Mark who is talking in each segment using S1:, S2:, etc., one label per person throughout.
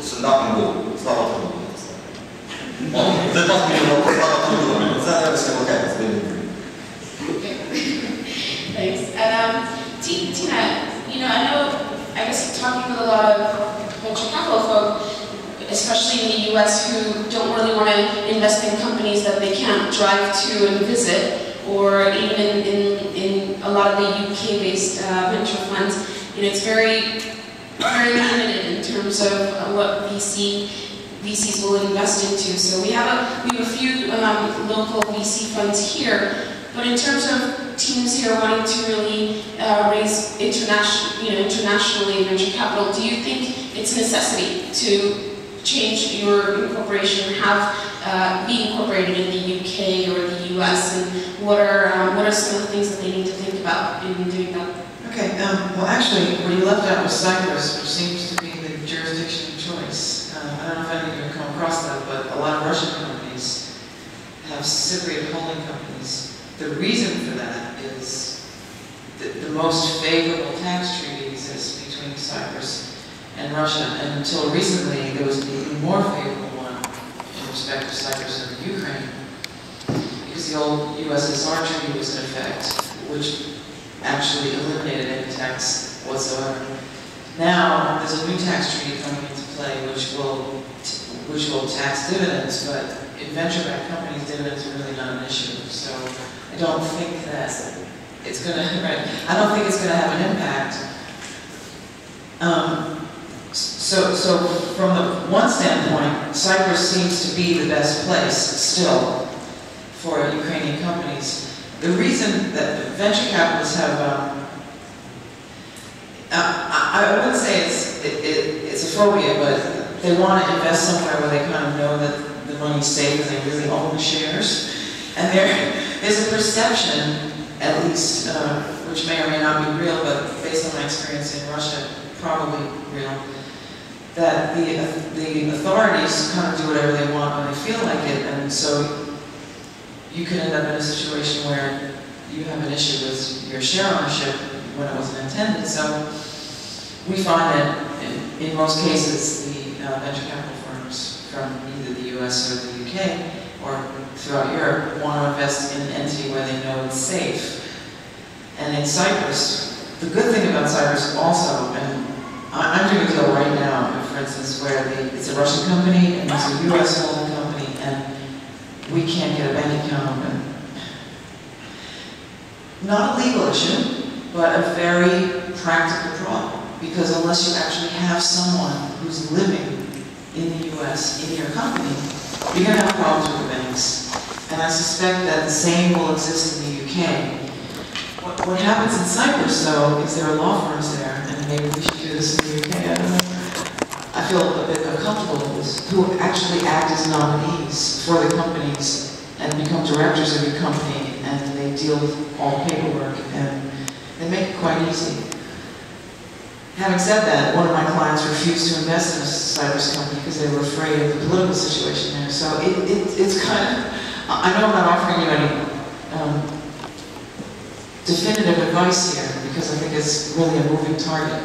S1: 쓴다고 스타벅스로 대파스미로 스타벅스로 생각하시면 어떨까요?
S2: Thanks. And Tina, I guess talking with a lot of venture capital folk, especially in the US, who don't really want to invest in companies that they can't drive to and visit, or even in a lot of the UK-based venture funds, it's very limited in terms of what VCs will invest into. So we have a few local VC funds here, but in terms of teams here wanting to really raise internationally venture capital, do you think it's a necessity to change your incorporation, be incorporated in the UK or the US, and what are some of the things that they need to think about in doing that?
S3: Okay, well actually, what you left out was Cyprus, which seems to be the jurisdiction of choice. I don't know if any of you have come across that, but a lot of Russian companies have Cypriot holding companies. The reason for that is the most favorable tax treaty exists between Cyprus and Russia, and until recently there was an even more favorable one in respect of Cyprus and Ukraine, because the old USSR treaty was in effect, which actually eliminated any tax whatsoever. Now there's a new tax treaty coming into play which will tax dividends, but in venture-backed companies, dividends are really not an issue. So I don't think that it's going to. I don't think it's going to have an impact. So from the one standpoint, Cyprus seems to be the best place still for Ukrainian companies. The reason that venture capitalists have, I wouldn't say it's a phobia, but they want to invest somewhere where they kind of know that the money's safe and they really own the shares. And there's a perception, at least, which may or may not be real, but based on my experience in Russia, probably real, that the authorities kind of do whatever they want when they feel like it, and so you can end up in a situation where you have an issue with your share ownership when it wasn't intended. So we find that in most cases the venture capital firms from either the US or the UK or throughout Europe want to invest in an entity where they know it's safe. And in Cyprus, the good thing about Cyprus also, and I'm doing a deal right now, for instance, where it's a Russian company and it's a US holding company, and we can't get a bank account open. Not a legal issue, but a very practical problem. Because unless you actually have someone who's living in the US, in your company, you're going to have problems with the banks. And I suspect that the same will exist in the UK. What happens in Cyprus, though, is there are law firms there, and maybe we should do this in the UK, I don't know. I feel a bit uncomfortable with this, who actually act as nominees for the companies and become directors of your company, and they deal with all the paperwork, and they make it quite easy. Having said that, one of my clients refused to invest in a Cyprus company because they were afraid of the political situation there. So it's kind of, I know I'm not offering you any definitive advice here, because I think it's really a moving target.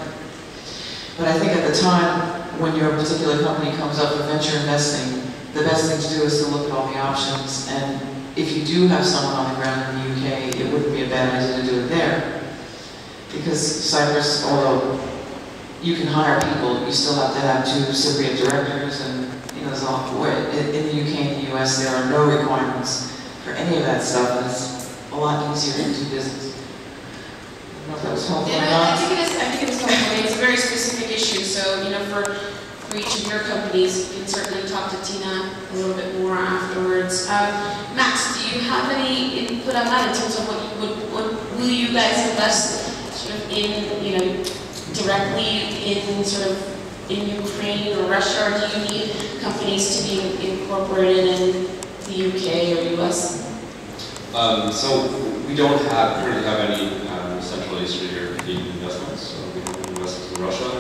S3: But I think at the time when your particular company comes up for venture investing, the best thing to do is to look at all the options. And if you do have someone on the ground in the UK, it wouldn't be a bad idea to do it there. Because Cyprus, although you can hire people, you still have to have 2 Cypriot directors, and there's a lot more. In the UK and the US, there are no requirements for any of that stuff, and it's a lot easier to do business. I don't know if that was helpful or not.
S2: I think it is helpful. I mean, it's a very specific issue, so for each of your companies, you can certainly talk to Tina a little bit more afterwards. Max, do you have any input on that in terms of will you guys invest sort of in, directly in Ukraine or Russia, or do you need companies to be incorporated in the UK or US?
S4: So we don't currently have any Central Eastern European investments, so we don't invest in Russia.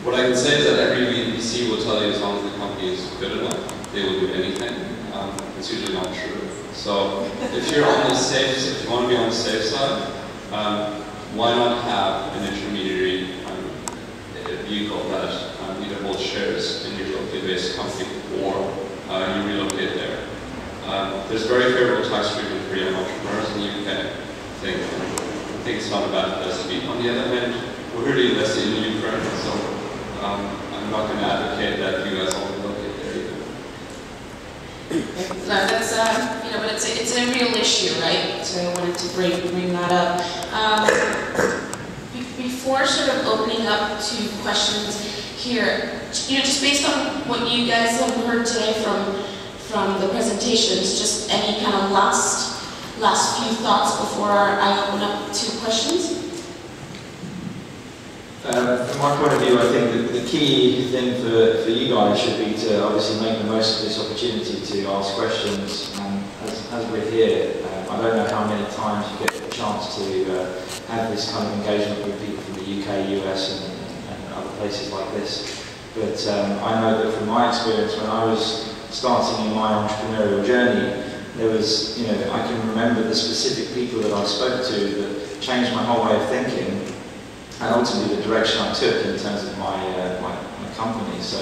S4: What I can say is that every VC will tell you as long as the company is good enough, they will do anything. It's usually not true. So if you're on the safe, if you want to be on the safe side, why not have an intermediary vehicle that either holds shares in your UK-based company or you relocate there. There's very favorable tax treatment for young entrepreneurs in the UK. I think it's not a bad place to be. On the other hand, we're really invested in Ukraine, so I'm not going to advocate that you guys all relocate there either.
S2: No, that's you know, but it's a real issue, right? So I wanted to bring that up. Before sort of opening up to questions here, you know, just based on what you guys have heard today from the presentations, just any kind of last few thoughts before I open up to questions?
S5: From my point of view, I think that the key thing for you guys should be to obviously make the most of this opportunity to ask questions. And as we're here, I don't know how many times you get the chance to have this kind of engagement with people from the UK, US, and other places like this. But I know that from my experience, when I was starting in my entrepreneurial journey, there was, you know, I can remember the specific people that I spoke to that changed my whole way of thinking, and ultimately the direction I took in terms of my company. So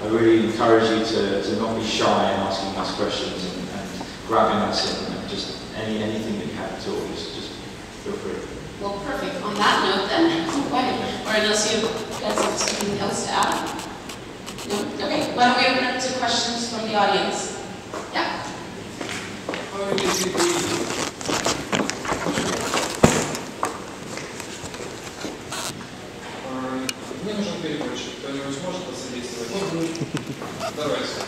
S5: I really encourage you to not be shy in asking us questions and grabbing us and just anything that you have at all. Just feel free.
S2: Well, perfect. On that note, then, or unless you guys have something else to add. No? Okay. Why don't we open up to questions from the audience? Yeah.
S6: Мне нужен переводчик. Кто-нибудь может посодействовать? Давайте.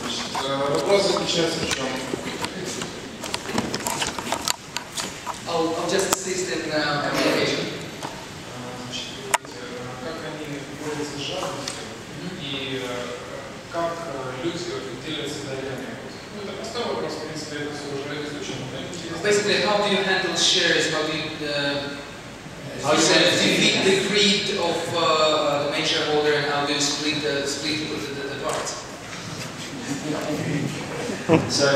S6: Значит, вопрос заключается в чем?
S7: I'll just assist in communication.
S6: Значит, как они борются с жадностью и как люди делятся доверием. Ну, это простой вопрос, в принципе, это все уже изучено.
S7: Basically, how do you handle shares? How do you defeat the greed of the main shareholder, and how do you split the parts?
S5: So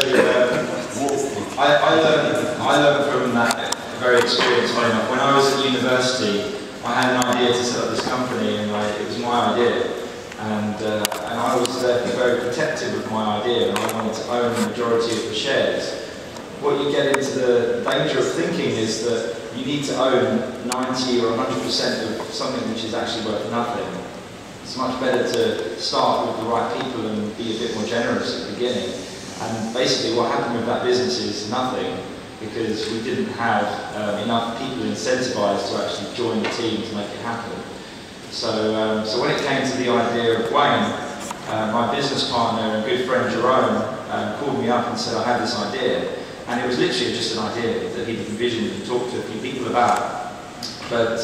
S5: I learned from that very experience. Funny enough, when I was at university, I had an idea to set up this company, and it was my idea, and I was very protective of my idea, and I wanted to own the majority of the shares. What you get into the danger of thinking is that you need to own 90 or 100% of something which is actually worth nothing. It's much better to start with the right people and be a bit more generous at the beginning. And basically what happened with that business is nothing, because we didn't have enough people incentivized to actually join the team to make it happen. So, so when it came to the idea of Wayne, my business partner and good friend Jerome called me up and said I had this idea. And it was literally just an idea that he'd envisioned and talked to a few people about. But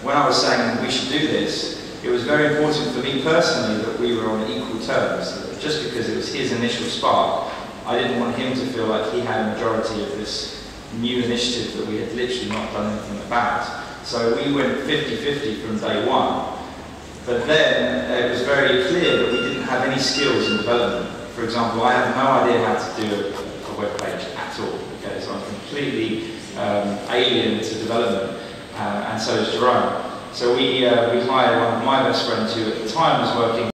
S5: when I was saying we should do this, it was very important for me personally that we were on equal terms. Just because it was his initial spark, I didn't want him to feel like he had a majority of this new initiative that we had literally not done anything about. So we went 50-50 from day one. But then it was very clear that we didn't have any skills in development. For example, I had no idea how to do a web page at all. Okay, so I'm completely alien to development, and so is Jerome. So we hired one of my best friends who at the time was working